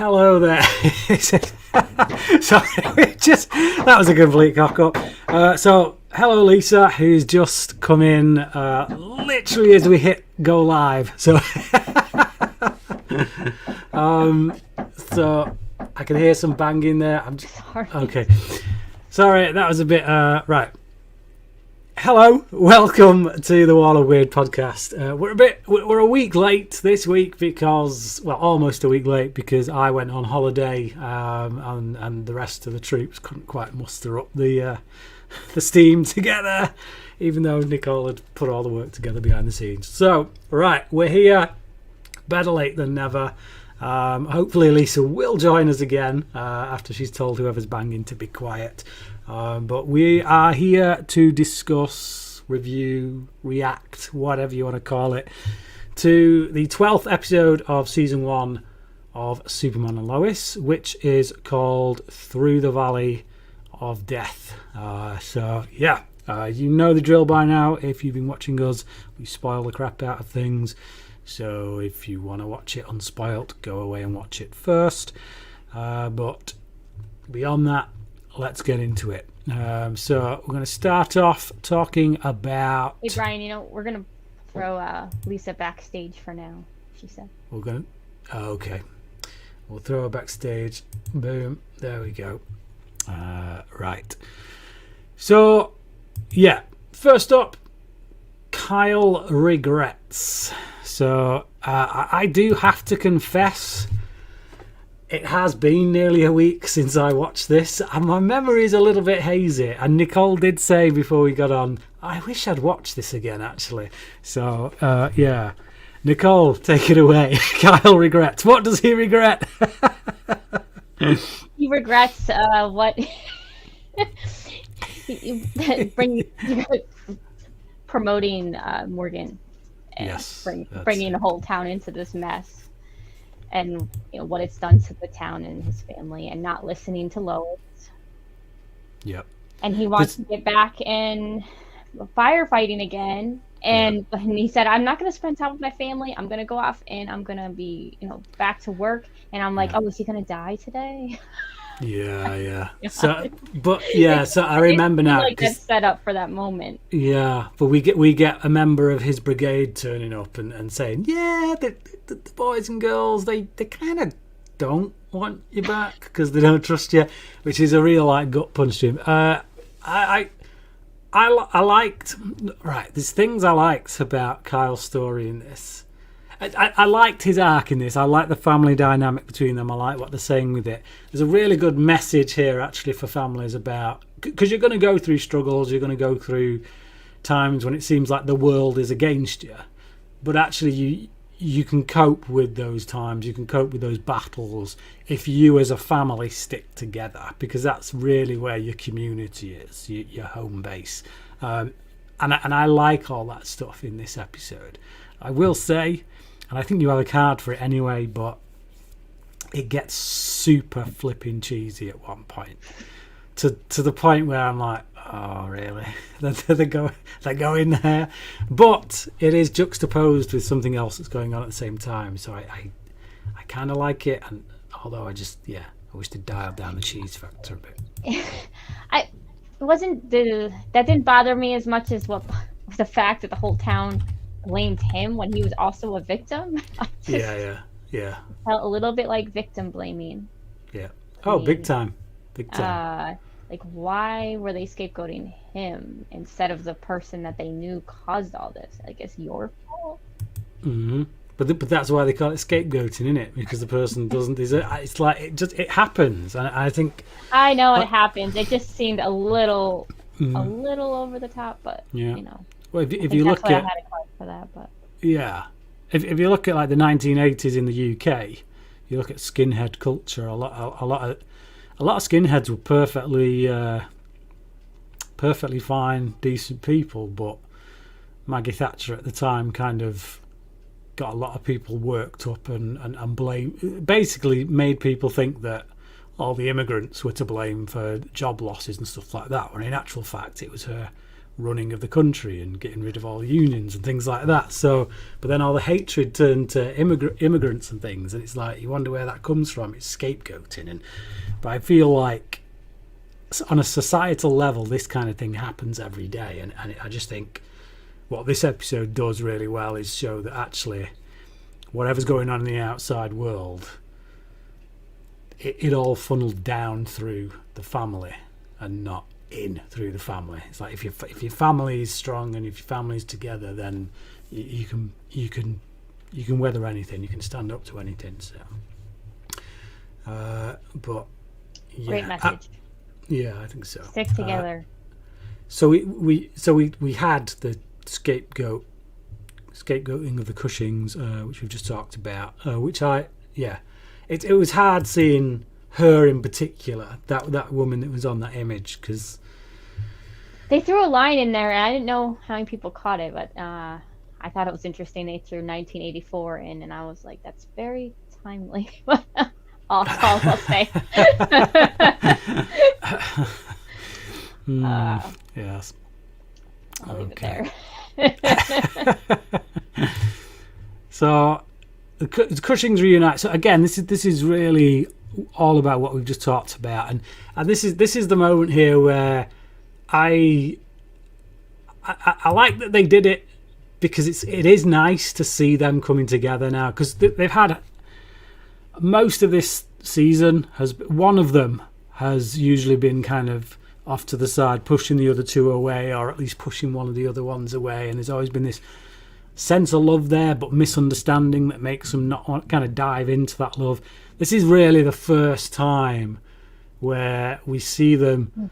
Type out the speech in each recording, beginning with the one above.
hello there. Sorry, that was a complete cock up. So, hello Lisa, who's just come in literally as we hit go live. So, so I can hear some banging there. I'm just, Sorry. okay. Sorry, that was a bit right. Hello, welcome to the Wall of Weird podcast. We're a week late this week because, well, almost a week late because I went on holiday and the rest of the troops couldn't quite muster up the steam together, even though Nicole had put all the work together behind the scenes. So, right, we're here, better late than never. Hopefully Lisa will join us again after she's told whoever's banging to be quiet. But we are here to discuss, review, react, whatever you want to call it, to the 12th episode of Season 1 of Superman and Lois, which is called Through the Valley of Death. You know the drill by now. If you've been watching us, we spoil the crap out of things. So if you want to watch it unspoilt, go away and watch it first. But beyond that, let's get into it. So we're going to start off talking about... Hey, Brian, we're going to throw Lisa backstage for now, she said. We're going to... okay. We'll throw her backstage. Boom. There we go. Right. So, yeah. First up, Kyle regrets. So, I do have to confess... It has been nearly a week since I watched this, and my memory is a little bit hazy. And Nicole did say before we got on, I wish I'd watched this again, actually. So, yeah. Nicole, take it away. Kyle regrets. What does he regret? He regrets what... promoting Morgan. And yes. Bringing the whole town into this mess. And what it's done to the town and his family, and not listening to Lois. Yep. And he wants to get back in firefighting again. And he said, "I'm not going to spend time with my family. I'm going to go off and I'm going to be, back to work." And I'm like, "Oh, is he going to die today?" Yeah. So I remember now. Like that's set up for that moment. Yeah, but we get a member of his brigade turning up and saying, "Yeah, the boys and girls, they kind of don't want you back because they don't trust you," which is a real gut punch to him. I liked There's things I liked about Kyle's story in this. I liked his arc in this. I like the family dynamic between them. I like what they're saying with it. There's a really good message here, actually, for families about... Because you're going to go through struggles, you're going to go through times when it seems like the world is against you. But actually, you can cope with those times. You can cope with those battles if you as a family stick together. Because that's really where your community is, your home base. And I like all that stuff in this episode. I will say... And I think you have a card for it anyway, but it gets super flipping cheesy at one point. To the point where I'm like, oh, really? They're going there? But it is juxtaposed with something else that's going on at the same time. So I kind of like it. And although I wish they'd dialed down the cheese factor a bit. That didn't bother me as much as the fact that the whole town blamed him when he was also a victim. Yeah. Felt a little bit like victim blaming. Yeah. Big time. Like, why were they scapegoating him instead of the person that they knew caused all this? I guess your fault. Mm-hmm. But that's why they call it scapegoating, isn't it? Because the person doesn't deserve. It's like it happens, and I think. I know it happens. It just seemed a little over the top, but Well, if you look at, I had a card for that, but yeah, if you look at like the 1980s in the UK, you look at skinhead culture. A lot of skinheads were perfectly fine, decent people, but Maggie Thatcher at the time kind of got a lot of people worked up and basically made people think that all the immigrants were to blame for job losses and stuff like that. When in actual fact, it was her running of the country and getting rid of all the unions and things like that. So, but then all the hatred turned to immigrants and things, and it's like you wonder where that comes from. It's scapegoating, but I feel like on a societal level, this kind of thing happens every day, and I just think what this episode does really well is show that actually whatever's going on in the outside world, it all funneled down through the family and not in through the family. It's like if your family is strong and if your family is together, then you can weather anything. You can stand up to anything. So, but yeah, great message. Yeah, I think so. Stick together. So we had the scapegoating of the Cushings, which we've just talked about. It was hard seeing her in particular, that woman that was on that image, because they threw a line in there, and I didn't know how many people caught it, but I thought it was interesting. They threw 1984 in, and I was like, that's very timely. All I'll say. Yes. I'll leave it there. So the Cushings reunite. So again, this is really all about what we've just talked about, and this is the moment here where I like that they did it, because it is nice to see them coming together now, because they've had most of this season one of them has usually been kind of off to the side, pushing the other two away, or at least pushing one of the other ones away, and there's always been this sense of love there, but misunderstanding that makes them not want, kind of dive into that love. This is really the first time where we see them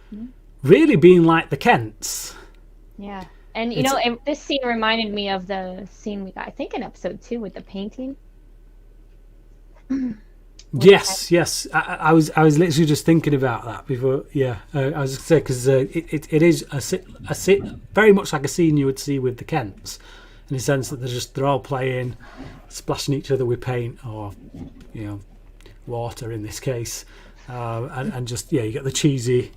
really being like the Kents. Yeah. And this scene reminded me of the scene we got, I think, in episode 2 with the painting. Yes. I was literally just thinking about that before. Yeah, I was going to say, because it is a very much like a scene you would see with the Kents, in the sense that they're all playing, splashing each other with paint or water in this case, and just you get the cheesy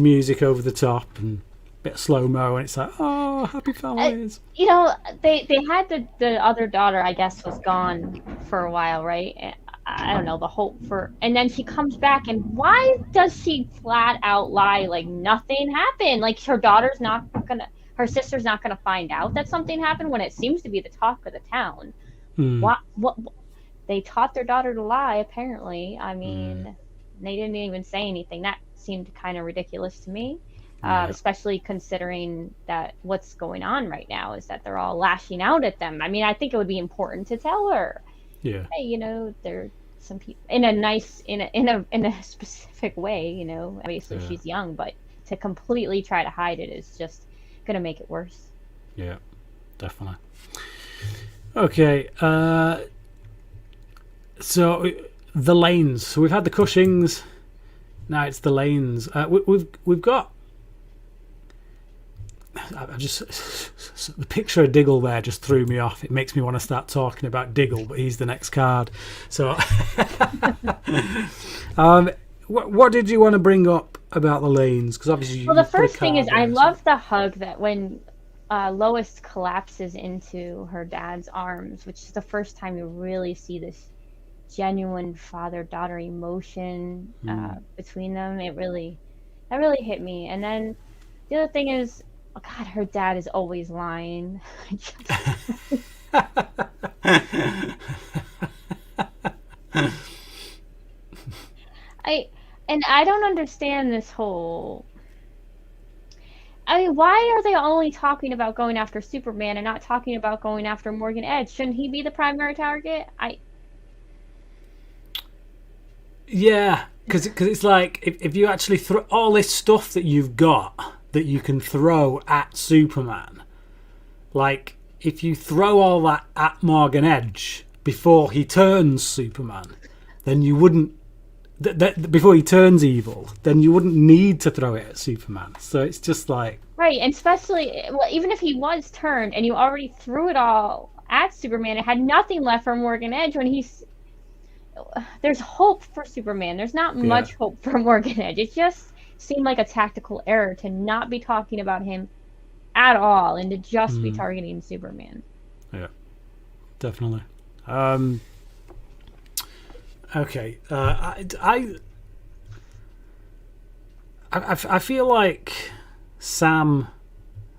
music over the top and a bit of slow mo, and it's like, oh, happy families. They had the other daughter, I guess, was gone for a while, right? I don't know, the hope for, and then she comes back, and why does she flat out lie like nothing happened? Like her sister's not gonna find out that something happened, when it seems to be the talk of the town. What they taught their daughter to lie, apparently. I mean, they didn't even say anything. That seemed kind of ridiculous to me, especially considering that what's going on right now is that they're all lashing out at them. I mean, I think it would be important to tell her, hey, there are some people in a specific way, obviously she's young, but to completely try to hide it is just gonna make it worse. Yeah, definitely. Okay, so the Lanes. So we've had the Cushings, now it's the Lanes. We've got. I just the picture of Diggle there just threw me off. It makes me want to start talking about Diggle, but he's the next card. So, what did you want to bring up about the Lanes? Because obviously, the first thing is, I love the hug that when Lois collapses into her dad's arms, which is the first time you really see this genuine father-daughter emotion between them. That really hit me. And then the other thing is, oh God, her dad is always lying. I don't understand this whole. I mean, why are they only talking about going after Superman and not talking about going after Morgan Edge? Shouldn't he be the primary target? Yeah, because it's like if you actually throw all this stuff that you've got that you can throw at Superman, like if you throw all that at Morgan Edge before he turns Superman, then you wouldn't. Before he turns evil, then you wouldn't need to throw it at Superman. So it's just like, right, and especially even if he was turned and you already threw it all at Superman, it had nothing left for Morgan Edge. When there's hope for Superman, there's not much hope for Morgan Edge. It just seemed like a tactical error to not be talking about him at all, and to just be targeting Superman. Yeah, definitely. Okay. I feel like Sam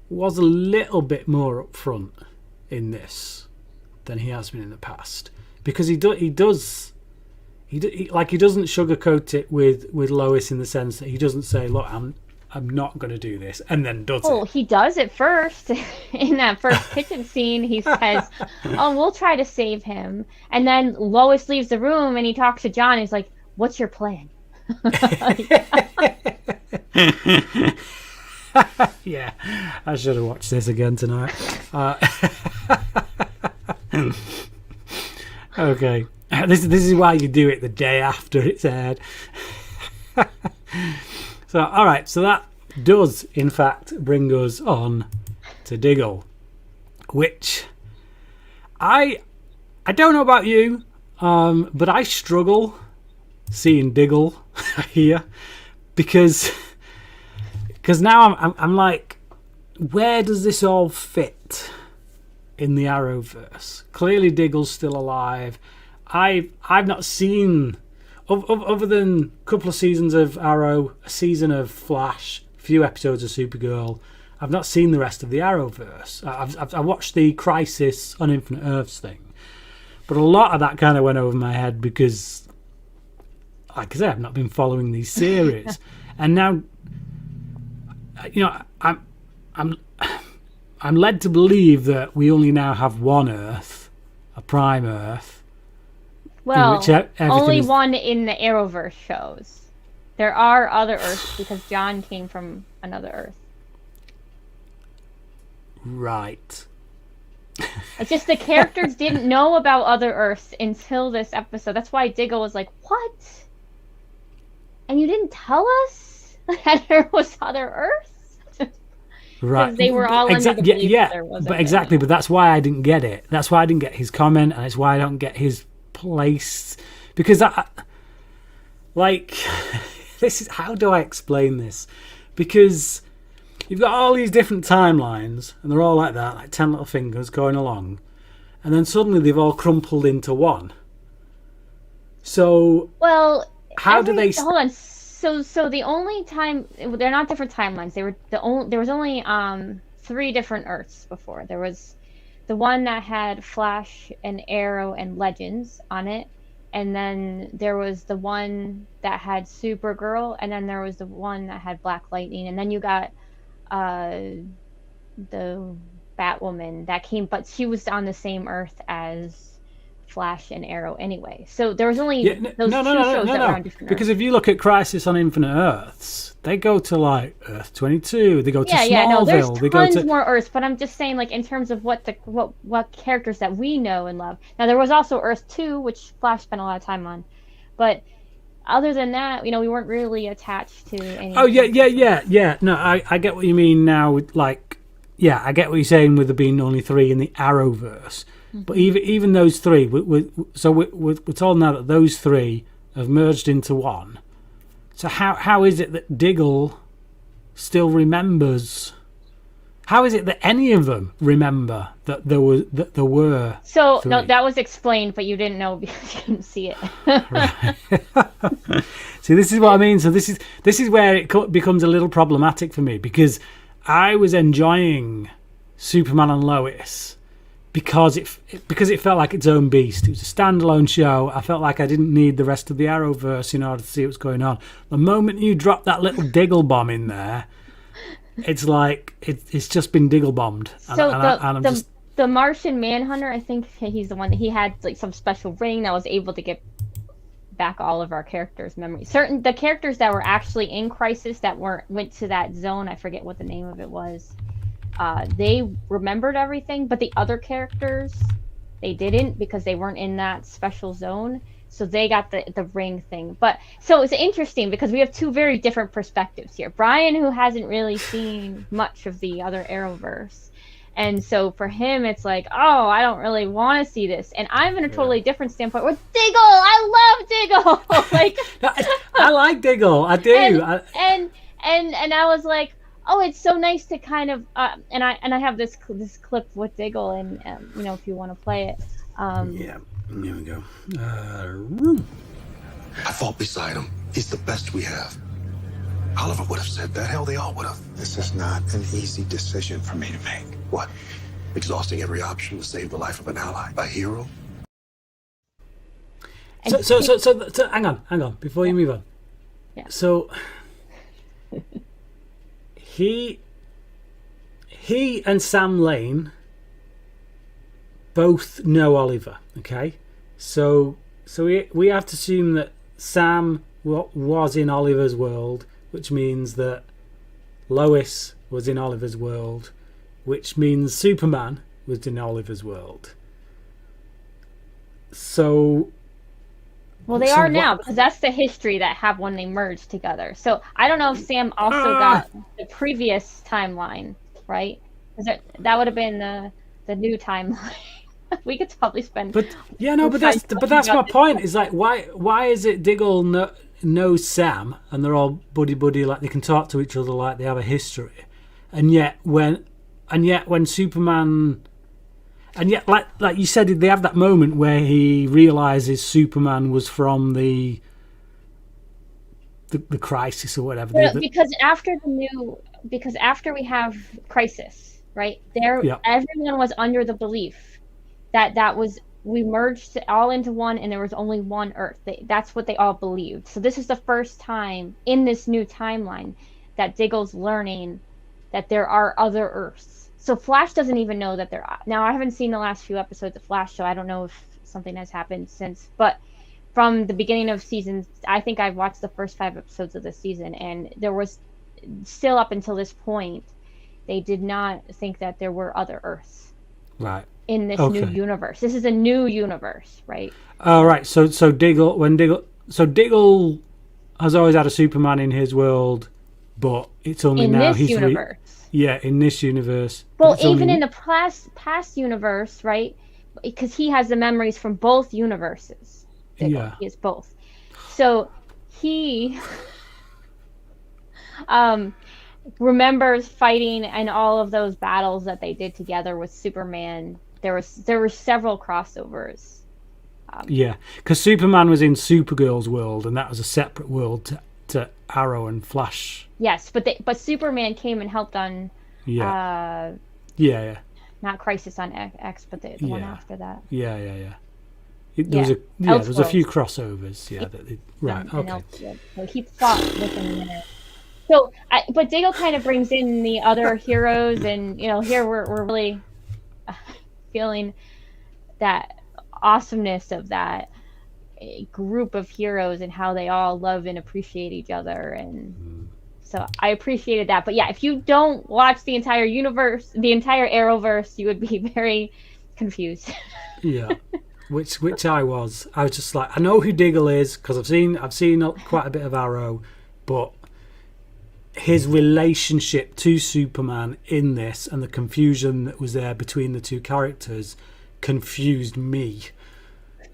was a little bit more upfront in this than he has been in the past, because he doesn't sugarcoat it with Lois, in the sense that he doesn't say, "Look, I'm not going to do this," and then does it. Oh, he does it first. In that first kitchen scene, he says, "Oh, we'll try to save him," and then Lois leaves the room, and he talks to John. He's like, "What's your plan?" Yeah, I should have watched this again tonight. Okay, this is why you do it the day after it's aired. So, all right, so that does in fact bring us on to Diggle, which I don't know about you, but I struggle seeing Diggle here, because now I'm like, where does this all fit in the Arrowverse? Clearly Diggle's still alive. I've not seen, other than a couple of seasons of Arrow, a season of Flash, a few episodes of Supergirl, I've not seen the rest of the Arrowverse. I watched the Crisis on Infinite Earths thing, but a lot of that kind of went over my head because, like I say, I've not been following these series. And now, you know, I'm led to believe that we only now have one Earth, a Prime Earth. Well, only one in the Arrowverse shows. There are other Earths because John came from another Earth. Right. It's just the characters didn't know about other Earths until this episode. That's why Diggle was like, "What? And you didn't tell us that there was other Earths?" Right. Because they were all under the belief that there wasn't. But exactly. But that's why I didn't get it. That's why I didn't get his comment, and it's why I don't get his place, because this is, how do I explain this? Because you've got all these different timelines, and they're all like that, like 10 little fingers going along, and then suddenly they've all crumpled into one. So, well, how do they? Hold on. So the only time, they're not different timelines. There was only 3 different Earths before. There was the one that had Flash and Arrow and Legends on it, and then there was the one that had Supergirl, and then there was the one that had Black Lightning, and then you got the Batwoman that came, but she was on the same Earth as Flash and Arrow anyway. So there was only those two shows that were on different because Earths. if you look at Crisis on Infinite Earths, they go to like Earth 22. They go to Smallville. There's they go to more Earths, but I'm just saying, like, in terms of what characters that we know and love. Now there was also Earth 2, which Flash spent a lot of time on, but other than that, you know, we weren't really attached to any. Oh yeah. No, I get what you mean now. Like, yeah, I get what you're saying with there being only 3 in the Arrowverse. Mm-hmm. But even those 3, we're told now that those 3 have merged into one. So how is it that Diggle still remembers? How is it that any of them remember that there were? So 3? No, that was explained, but you didn't know because you didn't see it. Right. See, this is what I mean. So this is where it becomes a little problematic for me, because I was enjoying Superman and Lois because it felt like its own beast. It was a standalone show. I felt like I didn't need the rest of the Arrowverse in order to see what's going on. The moment you drop that little Diggle bomb in there, it's like it's just been Diggle bombed. So the Martian Manhunter, I think he's the one that he had like some special ring that was able to get back all of our characters' memories. The characters that were actually in Crisis that went to that zone, I forget what the name of it was. They remembered everything, but the other characters, they didn't, because they weren't in that special zone. So they got the ring thing. But so it's interesting because we have 2 very different perspectives here. Brian, who hasn't really seen much of the other Arrowverse, and so for him it's like, oh, I don't really want to see this. And I'm in a totally different standpoint with Diggle. I love Diggle. Like, I like Diggle. I do. And I was like, oh, it's so nice to kind of and I have this clip with Diggle, and if you want to play it. Yeah, here we go. I fought beside him. He's the best we have. Oliver would have said that. Hell, they all would have. This is not an easy decision for me to make. What? Exhausting every option to save the life of an ally, a hero? So hang on, before you move on. Yeah. So he and Sam Lane both know Oliver, okay? So we have to assume that Sam was in Oliver's world, which means that Lois was in Oliver's world, which means Superman was in Oliver's world. So... Well, they are now, because that's the history that happened when they merged together. So I don't know if Sam also got the previous timeline, right? Because that would have been the new timeline. We could probably spend. But that's my point. Is like why is it Diggle knows Sam and they're all buddy, like they can talk to each other like they have a history, and yet when Superman. And yet, like you said, they have that moment where he realizes Superman was from the crisis or whatever. Because after we have Crisis, right there, everyone was under the belief that was we merged all into one, and there was only one Earth. That's what they all believed. So this is the first time in this new timeline that Diggle's learning that there are other Earths. So Flash doesn't even know that they're... Now, I haven't seen the last few episodes of Flash, so I don't know if something has happened since. But from the beginning of seasons, I think I've watched the first 5 episodes of this season, and there was still up until this point, they did not think that there were other Earths. Right. In this new universe. This is a new universe, right? Oh, right. So Diggle has always had a Superman in his world, but it's only in now this he's universe. In this universe. Well, even in the past universe, right? Because he has the memories from both universes. Diggle. He is both. So he remembers fighting and all of those battles that they did together with Superman. There were several crossovers. Because Superman was in Supergirl's world, and that was a separate world to Arrow and Flash. Yes, but Superman came and helped on. Not Crisis on X, but the one after that. There was a few crossovers. So he fought with him there. So, but Diggle kind of brings in the other heroes, and here we're really feeling that awesomeness of that group of heroes and how they all love and appreciate each other, and so I appreciated that. But yeah, if you don't watch the entire universe, the entire Arrowverse, you would be very confused. Which I was just like, I know who Diggle is because I've seen quite a bit of Arrow, but his relationship to Superman in this and the confusion that was there between the two characters confused me.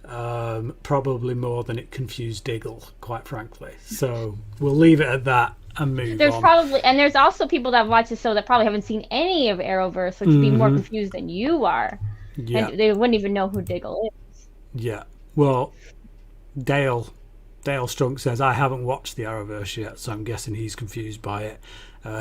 Probably more than it confused Diggle, quite frankly. So we'll leave it at that and move on. There's also people that watch the show that probably haven't seen any of Arrowverse, which would be more confused than you are. Yeah. And they wouldn't even know who Diggle is. Yeah. Well, Dale Strunk says, I haven't watched the Arrowverse yet, so I'm guessing he's confused by it.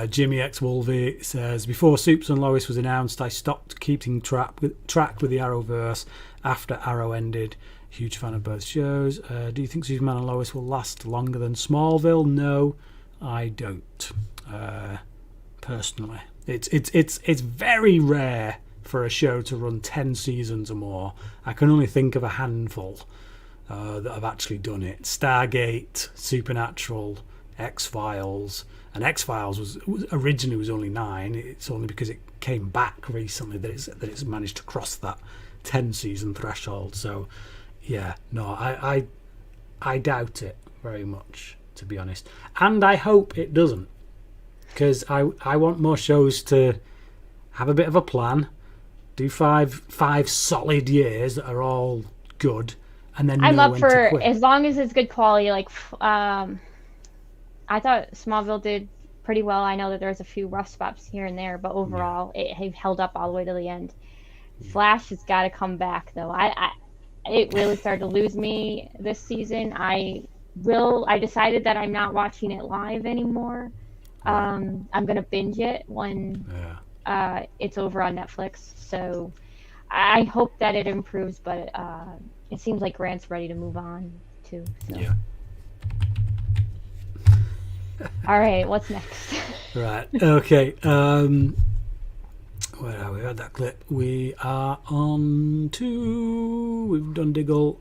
Jimmy X Wolvie says, before Supes and Lois was announced, I stopped keeping track with the Arrowverse after Arrow ended. Huge fan of both shows. Do you think Superman and Lois will last longer than Smallville? No, I don't. Personally, it's very rare for a show to run 10 seasons or more. I can only think of a handful that have actually done it. Stargate, Supernatural, X-Files. And X-Files was originally only 9. It's only because it came back recently that it's managed to cross that 10 season threshold. So yeah, no, I doubt it very much, to be honest. And I hope it doesn't, because I want more shows to have a bit of a plan, do five solid years that are all good, and then I'm up for as long as it's good quality. Like I thought Smallville did pretty well. I know that there's a few rough spots here and there, but overall, it held up all the way to the end. Flash has got to come back, though. It really started to lose me this season. I decided that I'm not watching it live anymore. I'm gonna binge it when it's over on Netflix. So I hope that it improves, but it seems like Grant's ready to move on too. So. Yeah. All right, what's next? Right. Okay. Where are we? Had that clip. We are on to. We've done Diggle.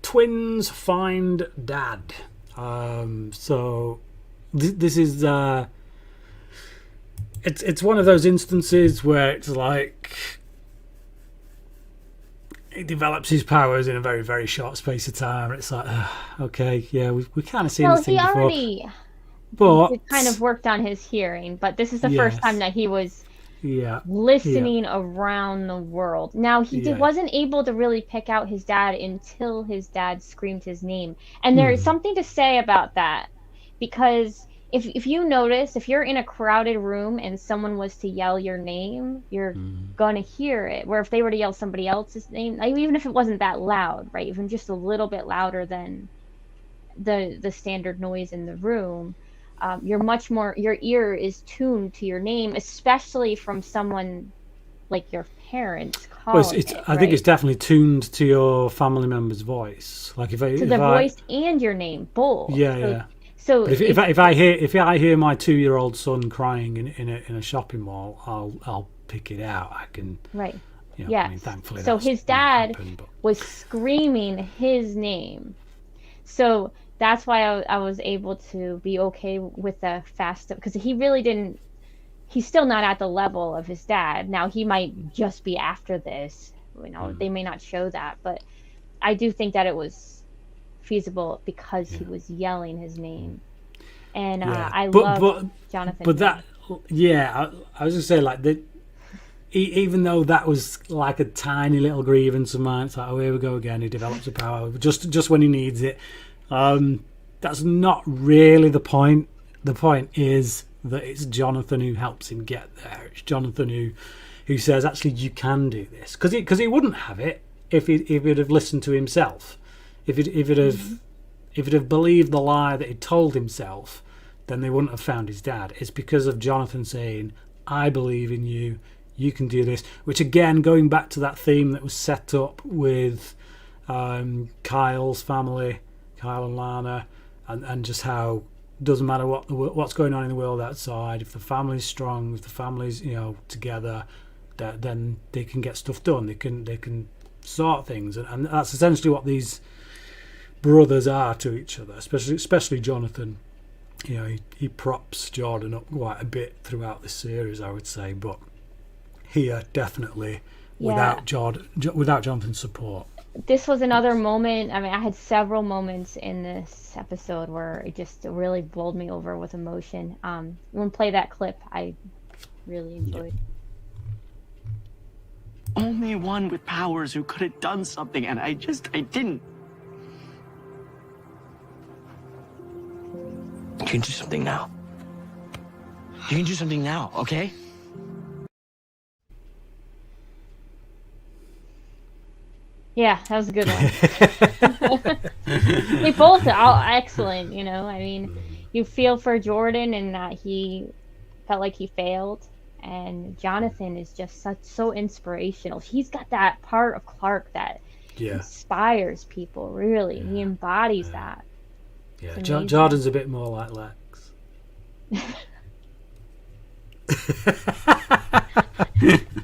Twins find dad. So this is. It's one of those instances where it's like he develops his powers in a very, very short space of time. It's like, okay, yeah, we kind of seen this thing before. But he kind of worked on his hearing, but this is the first time that he was listening around the world. Now he wasn't able to really pick out his dad until his dad screamed his name, and there is something to say about that, because if you notice, if you're in a crowded room and someone was to yell your name, you're gonna hear it. Where if they were to yell somebody else's name, like, even if it wasn't that loud, right, even just a little bit louder than the standard noise in the room, your ear is tuned to your name, especially from someone like your parents calling I think it's definitely tuned to your family member's voice. Like if the voice and your name both. So but if I hear my 2-year-old son crying in a shopping mall, I'll pick it out. I can. Right. You know, I mean, thankfully. So his dad was screaming his name. So that's why I was able to be okay with the fast, because he really didn't. He's still not at the level of his dad. Now he might just be after this. You know, they may not show that, but I do think that it was feasible because he was yelling his name, and I love Jonathan. But that, I was gonna say, like, that. Even though that was like a tiny little grievance of mine, it's like, oh, here we go again. He develops a power just when he needs it. That's not really the point. The point is that it's Jonathan who helps him get there. It's Jonathan who says, actually, you can do this, because he wouldn't have it if he'd have listened to himself. If he'd have believed the lie that he'd told himself, then they wouldn't have found his dad. It's because of Jonathan saying, I believe in you. You can do this. Which, again, going back to that theme that was set up with Kyle's family, Kyle and Lana, and just how it doesn't matter what's going on in the world outside. If the family's strong, if the family's together, then they can get stuff done. They can sort things, and that's essentially what these brothers are to each other. Especially Jonathan. He props Jordan up quite a bit throughout the series, I would say, but here definitely without Jonathan's support. This was another moment. I mean, I had several moments in this episode where it just really bowled me over with emotion. When play that clip, I really enjoyed. Only one with powers who could have done something, and I didn't. You can do something now. You can do something now, okay? Yeah, that was a good one. They both are excellent, I mean, you feel for Jordan and that he felt like he failed, and Jonathan is just so inspirational. He's got that part of Clark that inspires people, really. He embodies that. Yeah, Jordan's a bit more like Lex.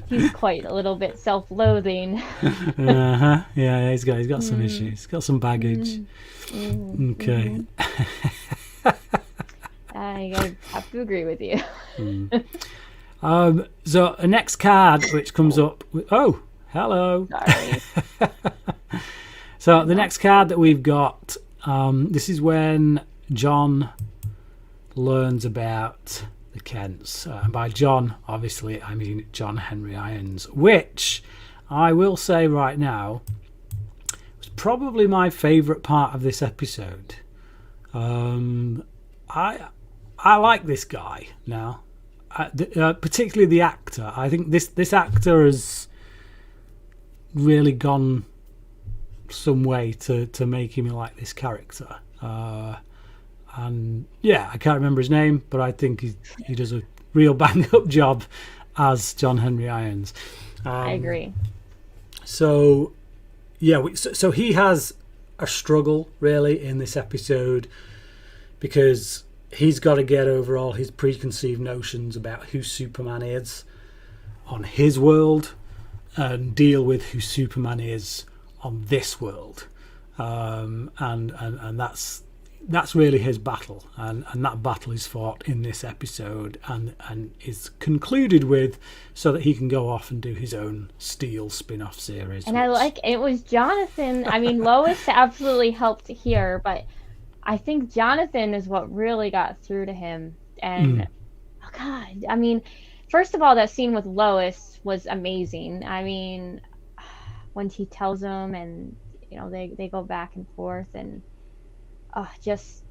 He's quite a little bit self-loathing. Yeah, he's got some issues. He's got some baggage. Okay. I have to agree with you. So the next card which comes up oh, hello. Sorry. So the next card that we've got, this is when John learns about the Kents. And by John, obviously, I mean John Henry Irons, which I will say right now was probably my favourite part of this episode. I I like this guy now, particularly the actor. I think this actor has really gone some way to making me like this character. And yeah, I can't remember his name, but I think he does a real bang up job as John Henry Irons. I agree. So yeah, so he has a struggle really in this episode because he's got to get over all his preconceived notions about who Superman is on his world and deal with who Superman is on this world. And that's really his battle, and that battle is fought in this episode and is concluded with so that he can go off and do his own Steel spin-off series. And I like it was Jonathan. I mean, Lois absolutely helped here, but I think Jonathan is what really got through to him. And oh God, I mean, first of all, that scene with Lois was amazing. I mean, when he tells him, and you know, they go back and forth, and just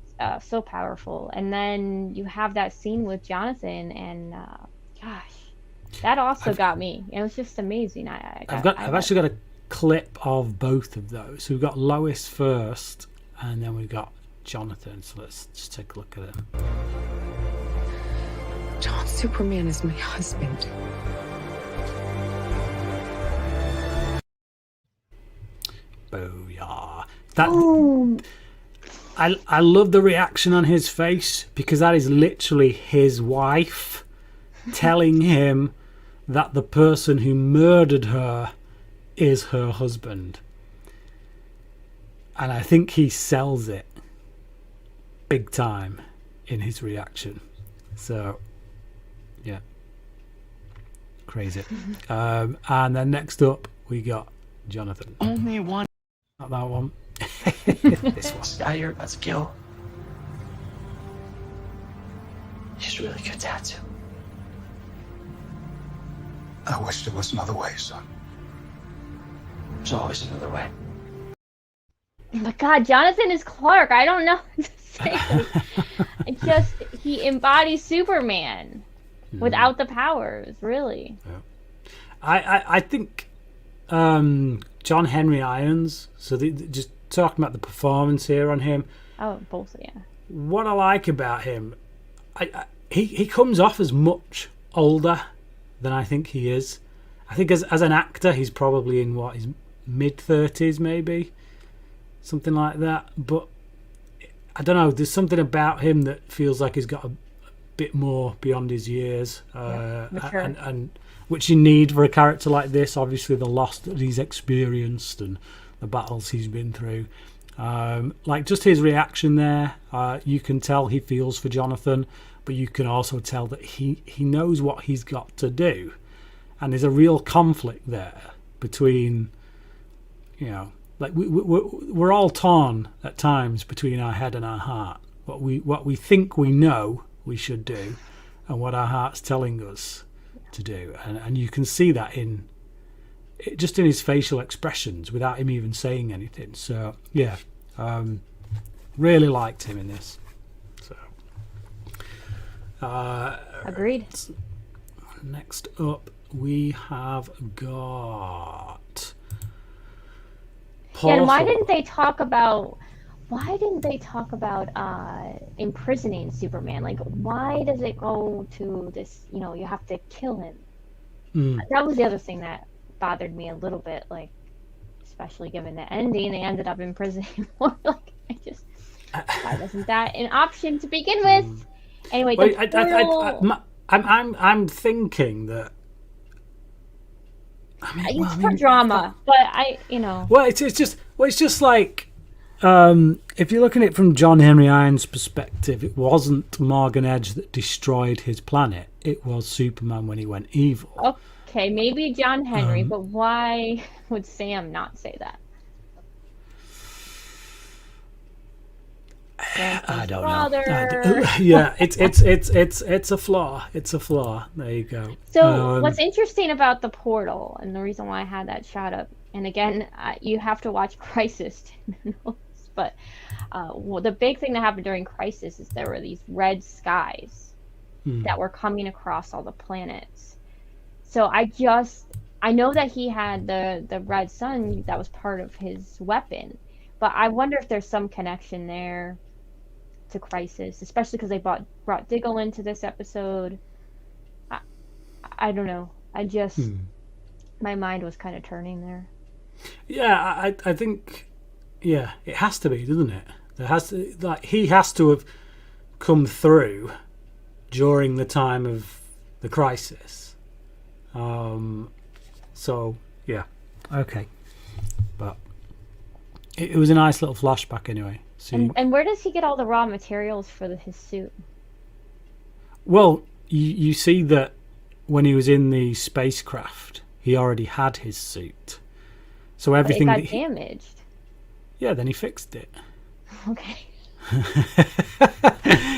so powerful. And then you have that scene with Jonathan, and gosh, that also got me. It was just amazing. I've actually got a clip of both of those. So we've got Lois first, and then we've got Jonathan. So let's just take a look at him. John Superman is my husband. Booyah. I love the reaction on his face, because that is literally his wife telling him that the person who murdered her is her husband. And I think he sells it big time in his reaction. So, yeah. Crazy. And then next up, we got Jonathan. Only one. Not that one. This one. Guy you're about to kill. He's really good tattoo. I wish there was another way, son. There's always another way. But God, Jonathan is Clark. I don't know what to say. It just, he embodies Superman without the powers, really. Yeah. I think John Henry Irons, so just talking about the performance here on him. Oh, both, yeah. What I like about him, he comes off as much older than I think he is. I think as an actor, he's probably in his mid-30s maybe, something like that. But I don't know, there's something about him that feels like he's got a bit more beyond his years, and which you need for a character like this. Obviously the loss that he's experienced and the battles he's been through, like just his reaction there, you can tell he feels for Jonathan, but you can also tell that he knows what he's got to do, and there's a real conflict there between, you know, like we're all torn at times between our head and our heart, what we think we know we should do and what our heart's telling us to do, and you can see that just in his facial expressions without him even saying anything. So yeah, really liked him in this. So Agreed. Next up we have got Paul. Yeah, and why didn't they talk about imprisoning Superman? Like, why does it go to this, you know, you have to kill him? That was the other thing that bothered me a little bit, like, especially given the ending, they ended up imprisoning him more. Like, why wasn't that an option to begin with? Anyway, I'm thinking that, it's for drama, but it's just like, if you're looking at it from John Henry Irons' perspective, it wasn't Morgan Edge that destroyed his planet. It was Superman when he went evil. Okay, maybe John Henry, but why would Sam not say that? I don't know. Yeah, it's a flaw. It's a flaw. There you go. So what's interesting about the portal, and the reason why I had that shot up, and again, you have to watch Crisis to know this, But well, the big thing that happened during Crisis is there were these red skies that were coming across all the planets. So I know that he had the red sun that was part of his weapon, but I wonder if there's some connection there to Crisis, especially because they brought Diggle into this episode. I don't know. My mind was kind of turning there. Yeah, I think, yeah, it has to be, doesn't it? There has to, like, he has to have come through during the time of the Crisis. So yeah, okay, but it was a nice little flashback anyway. So and where does he get all the raw materials for his suit? Well, you see that when he was in the spacecraft, he already had his suit. So everything but it got damaged. Yeah, then he fixed it. Okay.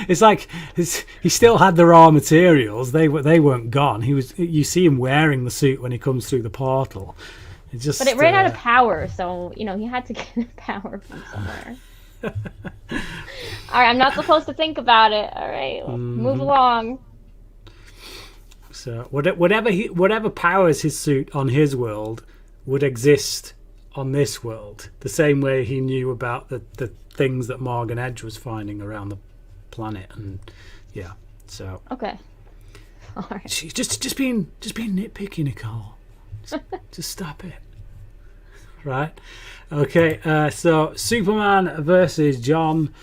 It's like he still had the raw materials. They weren't gone. You see him wearing the suit when he comes through the portal. But it ran out of power, so he had to get power from somewhere. All right, I'm not supposed to think about it. All right, move along. So whatever powers his suit on his world would exist on this world, the same way he knew about the things that Morgan Edge was finding around the planet, and yeah. So okay, all right. Just being nitpicky, Nicole. Just stop it. Right. Okay. So Superman versus John.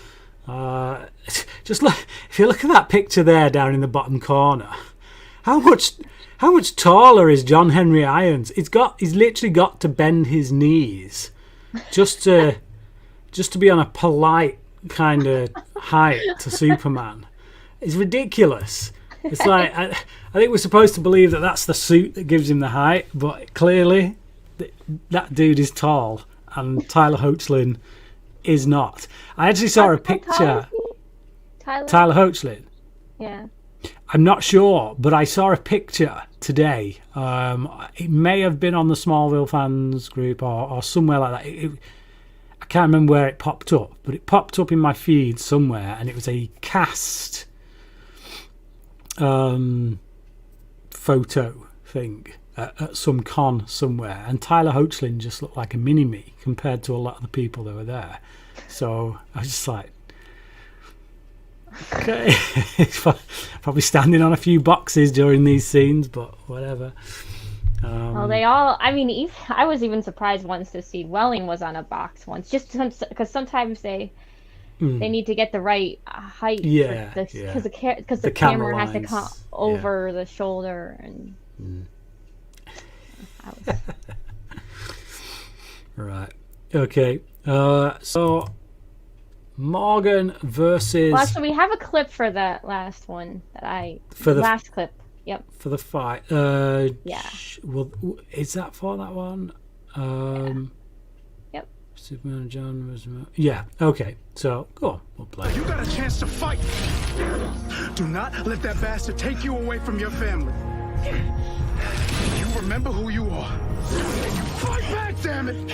Just look. If you look at that picture there down in the bottom corner, how much taller is John Henry Irons? He's literally got to bend his knees just to be on a polite kind of height to Superman. It's ridiculous. It's like I think we're supposed to believe that that's the suit that gives him the height, but clearly that dude is tall and Tyler Hoechlin is not. I actually saw a picture. Tyler Hoechlin. Yeah. I'm not sure, but I saw a picture today. It may have been on the Smallville fans group or somewhere like that. I can't remember where it popped up, but it popped up in my feed somewhere, and it was a cast photo thing at some con somewhere, and Tyler Hoechlin just looked like a mini-me compared to a lot of the people that were there. So I was just like, okay, he's probably standing on a few boxes during these scenes, but whatever. Well, they all. I mean, I was even surprised once to see Welling was on a box once, just because sometimes they need to get the right height. Yeah, because the camera has to come over the shoulder and. Right. Okay. So Morgan versus. Well, actually, we have a clip for that last one last clip. Yep. For the fight. Yeah. Well, is that for that one? Yep. Superman and John versus. Yeah. Okay. So go on. We'll play. You got a chance to fight. Do not let that bastard take you away from your family. You remember who you are. You fight back, damn it!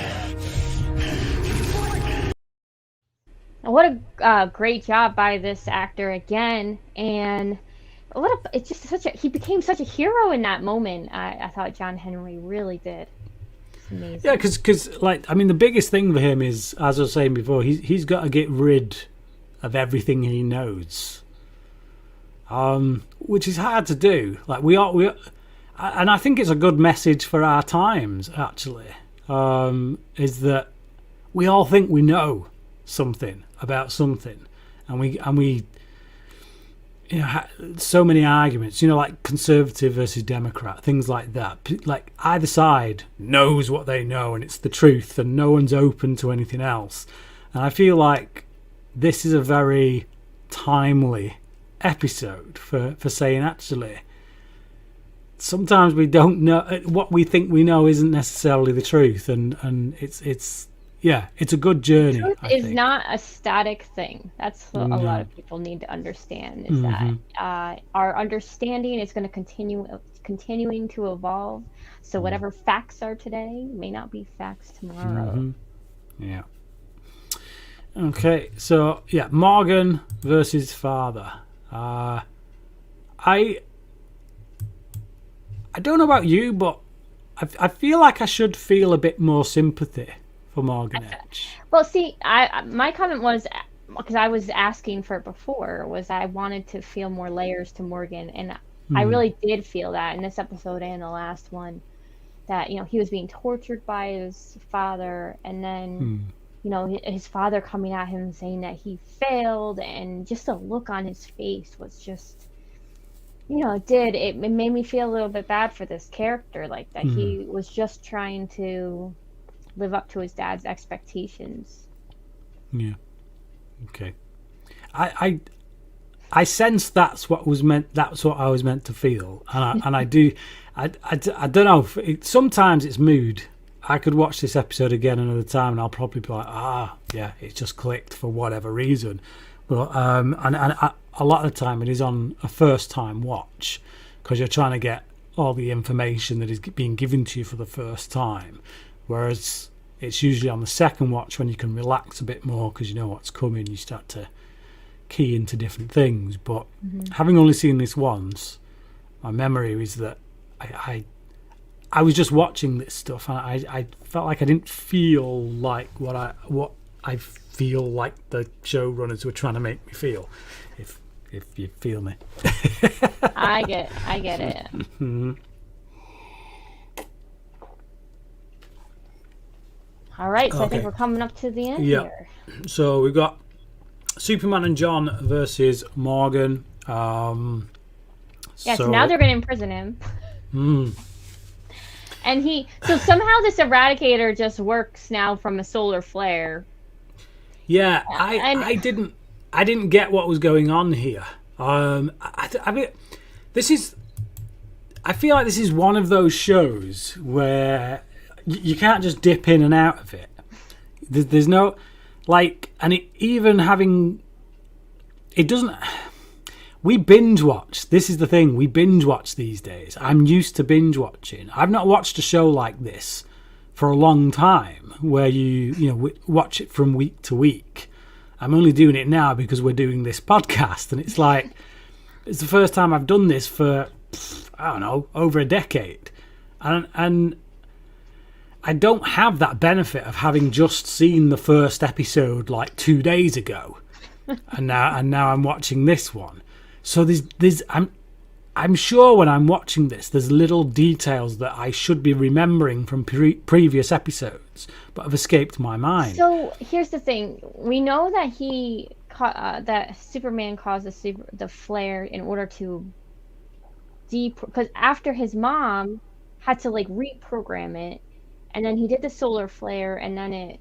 What a great job by this actor again, and it's just he became such a hero in that moment. I thought John Henry really did. It's amazing. Yeah, because like, I mean, the biggest thing for him is, as I was saying before, he's got to get rid of everything he knows, which is hard to do. Like we and I think it's a good message for our times. Actually, is that we all think we know something about something, and we so many arguments, like conservative versus Democrat, things like that. Like either side knows what they know, and it's the truth, and no one's open to anything else. And I feel like this is a very timely episode for saying, actually, sometimes we don't know what we think we know isn't necessarily the truth, and it's a good journey. Truth is not a static thing. That's what a lot of people need to understand, is that our understanding is going to continuing to evolve. So whatever facts are today may not be facts tomorrow. Yeah. Okay, so yeah, Morgan versus father. I don't know about you, but I feel like I should feel a bit more sympathy for Morgan Edge. Well, see, my comment was, because I was asking for it before, was I wanted to feel more layers to Morgan, and I really did feel that in this episode and the last one, that, you know, he was being tortured by his father, and then you know, his father coming at him saying that he failed, and just the look on his face was just, you know, it made me feel a little bit bad for this character, like that he was just trying to live up to his dad's expectations. Yeah. Okay. I sense that's what was meant. That's what I was meant to feel, and I do. I don't know. Sometimes it's mood. I could watch this episode again another time, and I'll probably be like, yeah, it just clicked for whatever reason. But a lot of the time it is on a first time watch, because you're trying to get all the information that is being given to you for the first time, whereas it's usually on the second watch when you can relax a bit more because you know what's coming. You start to key into different things. But having only seen this once, my memory is that I was just watching this stuff, and I felt like I didn't feel like what I feel like the showrunners were trying to make me feel. If you feel me. I get it. All right, so I think we're coming up to the end here. So we've got Superman and John versus Morgan. So now they're going to imprison him. And so somehow this Eradicator just works now from a solar flare. Yeah, I didn't get what was going on here. I mean, I feel like this is one of those shows where you can't just dip in and out of it. There's no, like, and it doesn't. We binge watch. This is the thing. We binge watch these days. I'm used to binge watching. I've not watched a show like this for a long time, where you watch it from week to week. I'm only doing it now because we're doing this podcast, and it's like it's the first time I've done this for, I don't know, over a decade, and I don't have that benefit of having just seen the first episode like 2 days ago, and now I'm watching this one. So I'm sure when I'm watching this, there's little details that I should be remembering from previous episodes, but have escaped my mind. So here's the thing: we know that that Superman caused the flare in order to because after his mom had to like reprogram it, and then he did the solar flare, and then it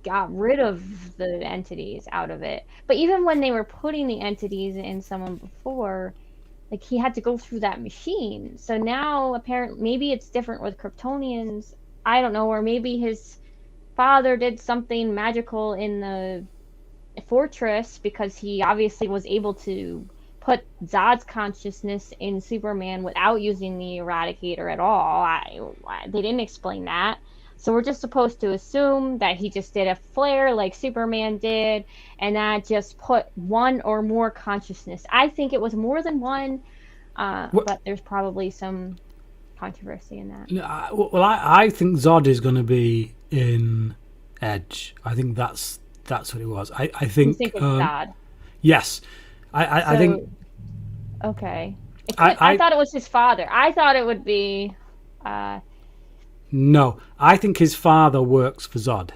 got rid of the entities out of it. But even when they were putting the entities in someone before, like, he had to go through that machine. So now apparently maybe it's different with Kryptonians. I don't know, or maybe his father did something magical in the fortress, because he obviously was able to put Zod's consciousness in Superman without using the Eradicator at all. They didn't explain that. So we're just supposed to assume that he just did a flare like Superman did, and that just put one or more consciousness. I think it was more than one, but there's probably some controversy in that. Well, I think Zod is going to be in Edge. I think that's what it was. I think. You think it's Zod? Yes, I think. Okay. I thought it was his father. I thought it would be. No, I think his father works for Zod.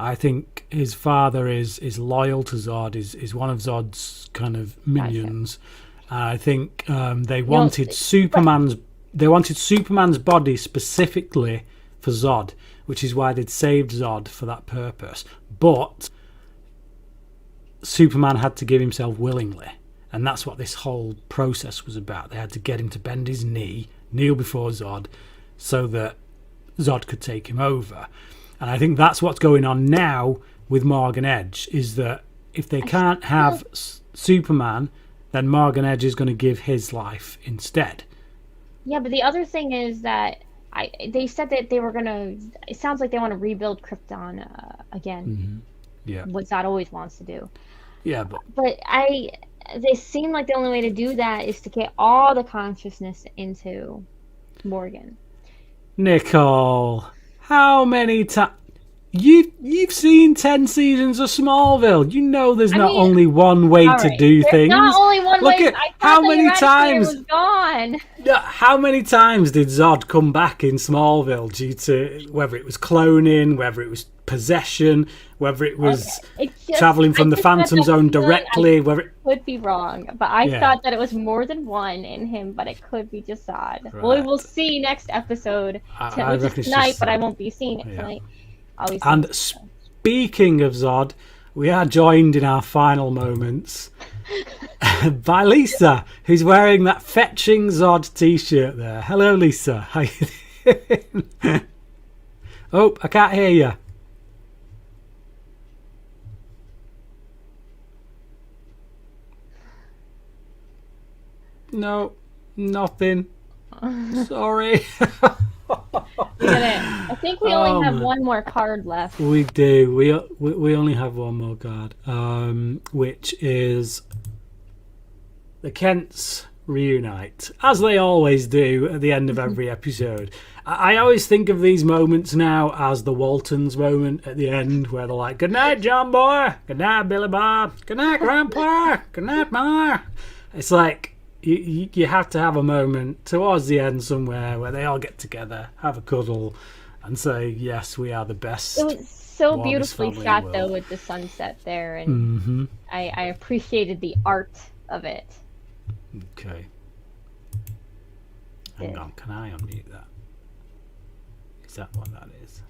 I think his father is loyal to Zod, is one of Zod's kind of minions. Gotcha. I think they wanted Superman's body specifically for Zod, which is why they'd saved Zod for that purpose. But Superman had to give himself willingly, and that's what this whole process was about. They had to get him to bend his knee, kneel before Zod, so that Zod could take him over. And I think that's what's going on now with Morgan Edge, is that if they can't have Superman, then Morgan Edge is going to give his life instead. Yeah, but the other thing is that they said that they were going to, it sounds like they want to rebuild Krypton again. Yeah. what Zod always wants to do. Yeah, but But they seem like the only way to do that is to get all the consciousness into Morgan. Nicole, how many times you've seen 10 seasons of Smallville? You know there's not only one way All to right, do there's things. not only one Look way. at I thought how the many Eradicator times. was gone. How many times did Zod come back in Smallville due to whether it was cloning, whether it was possession, whether it was traveling from the Phantom Zone directly, whether it could be wrong, but I thought that it was more than one in him, but it could be just Zod. Well, we will see next episode, I which reckon is it's tonight, just but I Zod. won't be seeing it tonight. And speaking of Zod, we are joined in our final moments by Lisa, who's wearing that fetching Zod t-shirt there. Hello, Lisa. How you doing? Oh, I can't hear you. No, nothing. Sorry. I think we only have one more card left. We do. We only have one more card, which is the Kents reunite, as they always do at the end of every episode. I always think of these moments now as the Waltons moment at the end, where they're like, "Good night, John Boy. Good night, Billy Bob. Good night, Grandpa. Good night, Ma." It's like you have to have a moment towards the end somewhere where they all get together, have a cuddle, and say, "Yes, we are the best." It was so warmest beautifully family in shot, the though, world. with the sunset there, and I appreciated the art of it. Okay. Hang on, can I unmute that? Is that what that is?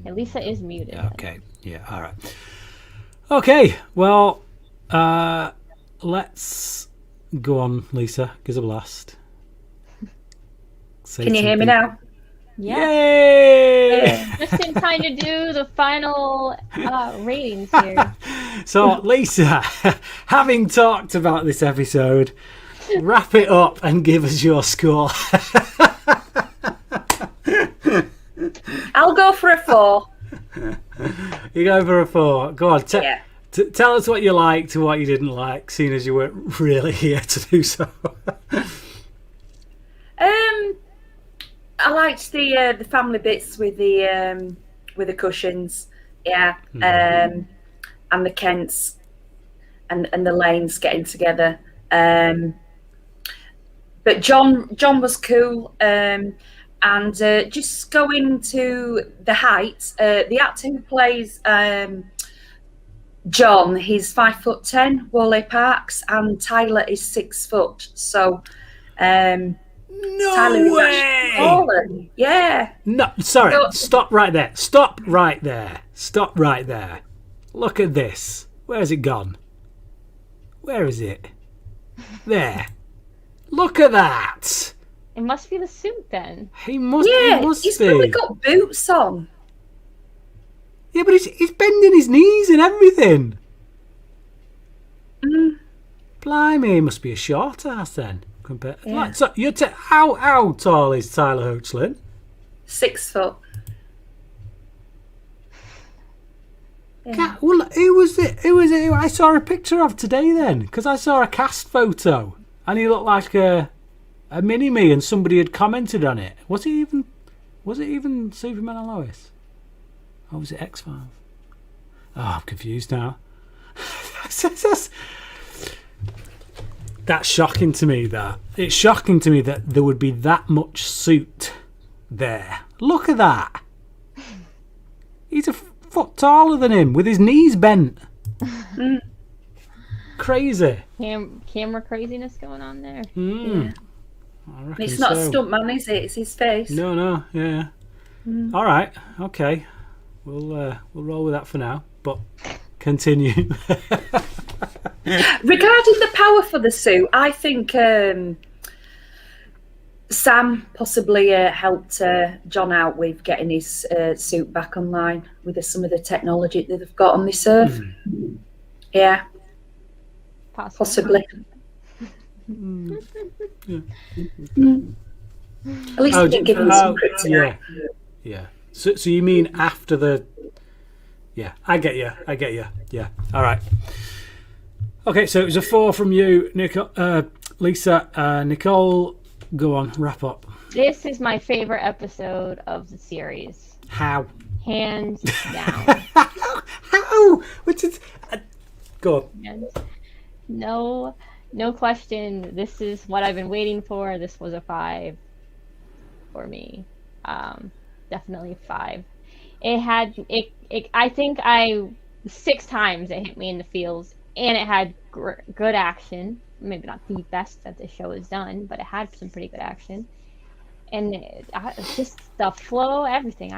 Yeah, Lisa is muted. Okay. Yeah. All right. Okay. Well, let's go on, Lisa. Give us a blast. Can you hear me now? Yeah. Yay! Just in time to do the final ratings here. So, Lisa, having talked about this episode, wrap it up and give us your score. I'll go for a 4. You go for a 4. Go on. Tell us what you liked and what you didn't like, seeing as you weren't really here to do so. I liked the family bits with the cushions, and the Kents and the Lanes getting together. But John was cool, and just going to the Heights. The actor who plays John, he's 5'10", Wally Parks, and Tyler is 6 foot. So, No Tyler way! is taller. Yeah. No, sorry. So- Stop right there. Stop right there. Stop right there. Look at this. Where's it gone? Where is it? There. Look at that. It must be the suit then. He must. Yeah, he must he's be. probably got boots on. Yeah, but he's bending his knees and everything. Blimey, he must be a short ass then. Compared. Yeah. Like, so you're how tall is Tyler Hoechlin? 6 foot. Well, who was it? Who was it? Who I saw a picture of today then? Because I saw a cast photo, and he looked like a mini me, and somebody had commented on it. Was it even Superman and Lois? Or was it X-Files? Oh, I'm confused now. That's shocking to me. It's shocking to me that there would be that much suit there. Look at that. He's a foot taller than him with his knees bent. Crazy. Camera craziness going on there. Yeah. I reckon It's not so. a stuntman, is it? It's his face. No, yeah. All right, okay. We'll roll with that for now. But continue. Regarding the power for the suit, I think Sam possibly helped John out with getting his suit back online with some of the technology that they've got on this earth. Yeah, possibly. At least he didn't give him some kryptonite. Yeah. So you mean after the Yeah, I get you. Yeah. All right. Okay, so it was a 4 from you, Lisa. Nicole, go on, wrap up. This is my favorite episode of the series. How? Hands down. How? Which is... go on. No question. This is what I've been waiting for. This was a 5 for me. Definitely 5. It had I think 6 times it hit me in the feels, and it had good action. Maybe not the best that the show has done, but it had some pretty good action. And just the flow, everything.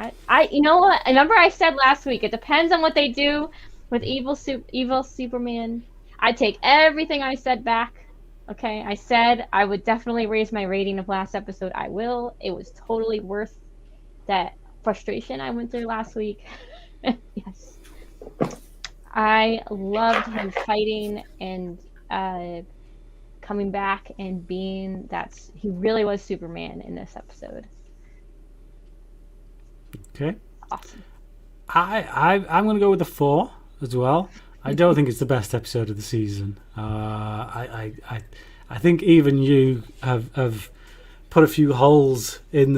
You know what? Remember I said last week, it depends on what they do with evil Superman. I take everything I said back. Okay, I said I would definitely raise my rating of last episode. I will. It was totally worth that frustration I went through last week. Yes. I loved him fighting and coming back and being he really was Superman in this episode. Okay. Awesome. I'm going to go with a 4 as well. I don't think it's the best episode of the season. I think even you have put a few holes in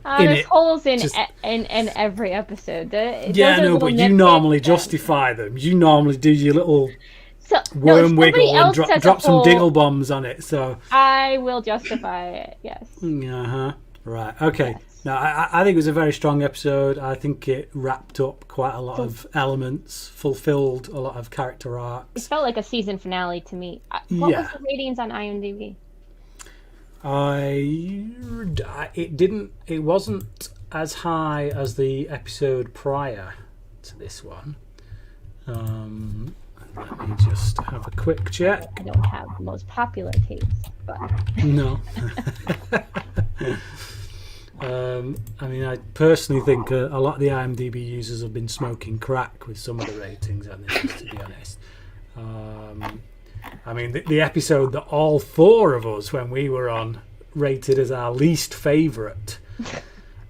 there's holes in every episode. Yeah, I know, but you normally justify them. You normally do your little worm wiggle and drop some diggle bombs on it. So I will justify it. Yes. Right. Okay. Yes. No, I think it was a very strong episode. I think it wrapped up quite a lot of elements, fulfilled a lot of character arcs. It felt like a season finale to me. What was the ratings on IMDb? It wasn't as high as the episode prior to this one. Let me just have a quick check. I don't have the most popular taste, but no. I mean, I personally think a lot of the IMDb users have been smoking crack with some of the ratings on this, to be honest. I mean, the episode that all 4 of us, when we were on, rated as our least favourite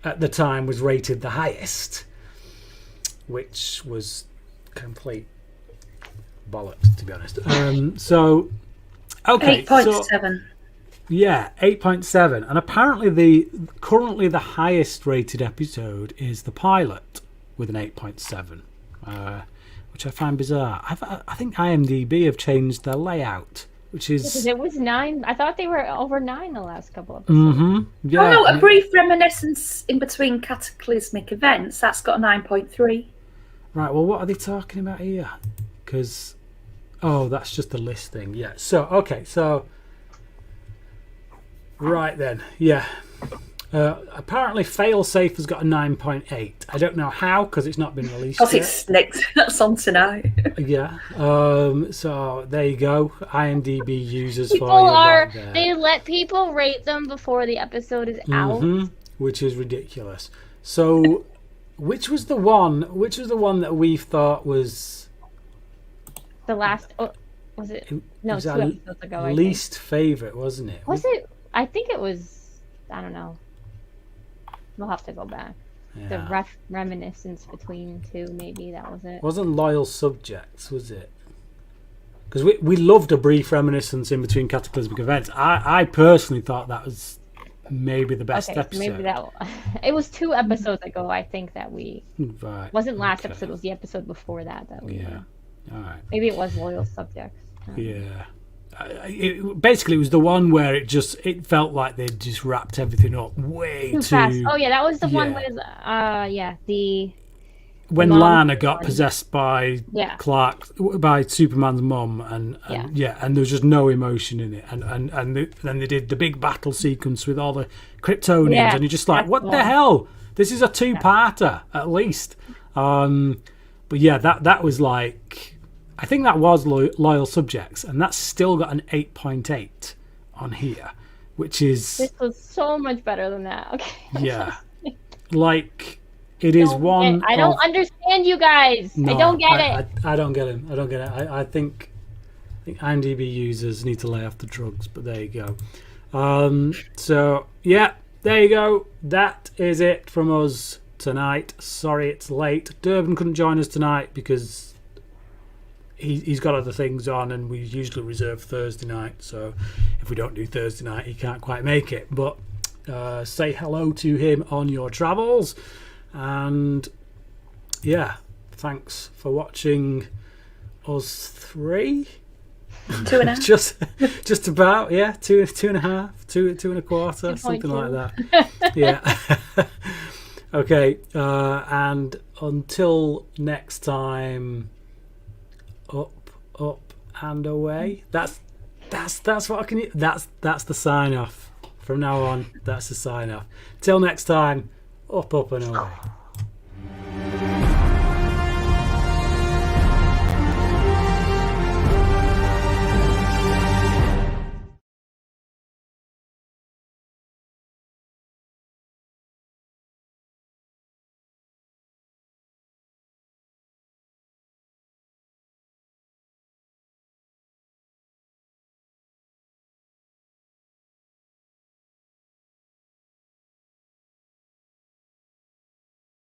at the time was rated the highest, which was complete bollocks, to be honest. So, okay. 8.7. Yeah, 8.7. And apparently currently the highest rated episode is the pilot with an 8.7, which I find bizarre. I think IMDb have changed their layout, which is... Because it was 9. I thought they were over 9 the last couple of episodes. Yeah, oh, no, A Brief Reminiscence in Between Cataclysmic Events, that's got a 9.3. Right, well, what are they talking about here? Because... Oh, that's just the listing. Yeah, so, okay, so... Right then, yeah. Apparently, Failsafe has got a 9.8. I don't know how, because it's not been released yet. Because it's next. That's on tonight. Yeah. So there you go. IMDb users People for you. are. Right there. They let people rate them before the episode is out. Which is ridiculous. So, which was the one that we thought was the last? Oh, was it? No, 2 episodes ago. Least favorite, wasn't it? Was it? I think it was. I don't know. We'll have to go back. Yeah. The reminiscence between 2, maybe that was it. Wasn't Loyal Subjects, was it? Because we loved A Brief Reminiscence in Between Cataclysmic Events. I personally thought that was maybe the best episode. So maybe it was 2 episodes ago. I think that we wasn't last episode. It was the episode before that we all right. Maybe it was Loyal Subjects. Yeah. Basically, it was the one where it felt like they'd just wrapped everything up way too fast. Oh yeah, that was the one with when Lana got possessed by by Superman's mum, and there was just no emotion in it, and then they did the big battle sequence with all the Kryptonians, and you're just like, what the hell? This is a 2-parter at least. But yeah, that was like. I think that was Loyal Subjects, and that's still got an 8.8 on here, which is... This was so much better than that. Okay. Yeah. Like, it is one... I don't understand you guys. No, I don't get it. I don't get it. I think IMDb users need to lay off the drugs, but there you go. So, yeah, there you go. That is it from us tonight. Sorry it's late. Durban couldn't join us tonight because he's got other things on, and we usually reserve Thursday night. So if we don't do Thursday night, he can't quite make it. But say hello to him on your travels. And yeah, thanks for watching us three. 2.5. just about, yeah, 2.5, 2.25, something like that. Yeah. Okay, and until next time, up and away. That's what I can. That's the sign off. From now on, that's the sign off. Till next time, up and away.